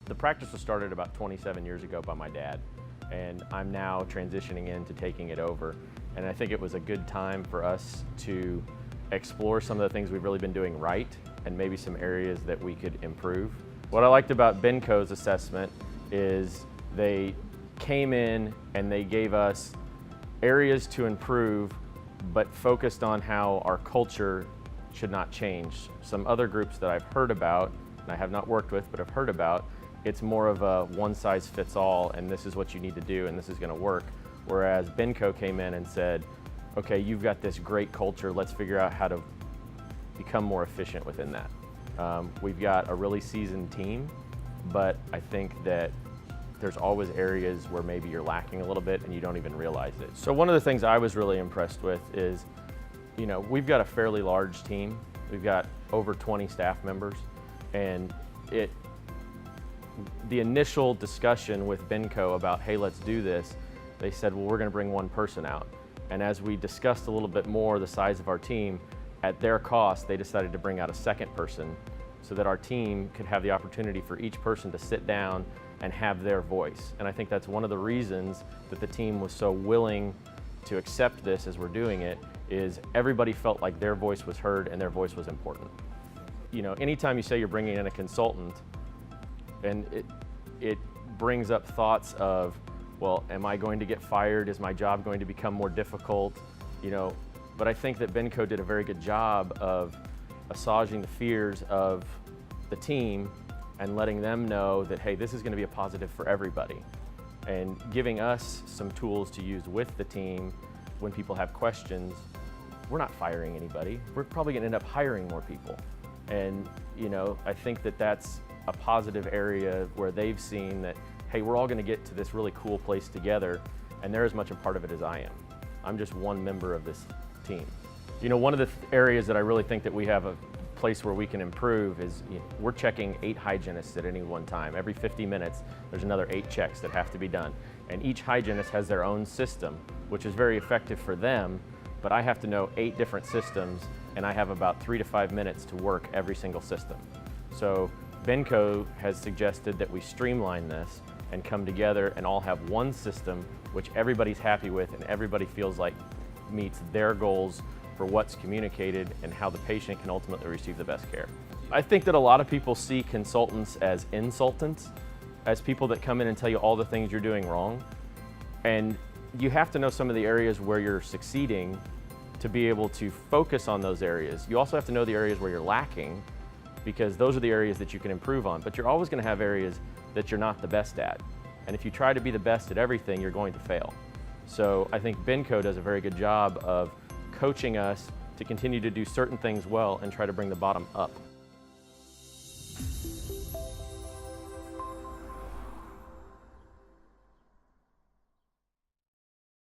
The practice was started about 27 years ago by my dad, and I'm now transitioning into taking it over. And I think it was a good time for us to explore some of the things we've really been doing right and maybe some areas that we could improve. What I liked about Benco's assessment is they came in and they gave us areas to improve, but focused on how our culture should not change. Some other groups that I've heard about, and I have not worked with, but I've heard about, it's more of a one-size-fits-all, and this is what you need to do, and this is going to work. Whereas Benco came in and said, okay, you've got this great culture, let's figure out how to become more efficient within that. We've got a really seasoned team, but I think that there's always areas where maybe you're lacking a little bit and you don't even realize it. So one of the things I was really impressed with is, we've got a fairly large team. We've got over 20 staff members, and the initial discussion with Benco about, hey, let's do this, they said, well, we're going to bring one person out. And as we discussed a little bit more the size of our team, at their cost, they decided to bring out a second person so that our team could have the opportunity for each person to sit down and have their voice. And I think that's one of the reasons that the team was so willing to accept this as we're doing it, is everybody felt like their voice was heard and their voice was important. Anytime you say you're bringing in a consultant, and it brings up thoughts of, well, am I going to get fired? Is my job going to become more difficult? But I think that Benco did a very good job of assuaging the fears of the team and letting them know that, hey, this is going to be a positive for everybody, and giving us some tools to use with the team when people have questions. We're not firing anybody. We're probably going to end up hiring more people. And I think that that's a positive area where they've seen that, hey, we're all going to get to this really cool place together, and they're as much a part of it as I am. I'm just one member of this team. One of the areas that I really think that we have a place where we can improve is, we're checking 8 hygienists at any one time. Every 50 minutes, there's another 8 checks that have to be done. And each hygienist has their own system, which is very effective for them, but I have to know 8 different systems, and I have about 3 to 5 minutes to work every single system. So Benco has suggested that we streamline this and come together and all have one system which everybody's happy with and everybody feels like meets their goals for what's communicated and how the patient can ultimately receive the best care. I think that a lot of people see consultants as insultants, as people that come in and tell you all the things you're doing wrong. And you have to know some of the areas where you're succeeding to be able to focus on those areas. You also have to know the areas where you're lacking, because those are the areas that you can improve on. But you're always going to have areas that you're not the best at. And if you try to be the best at everything, you're going to fail. So I think Benco does a very good job of coaching us to continue to do certain things well and try to bring the bottom up.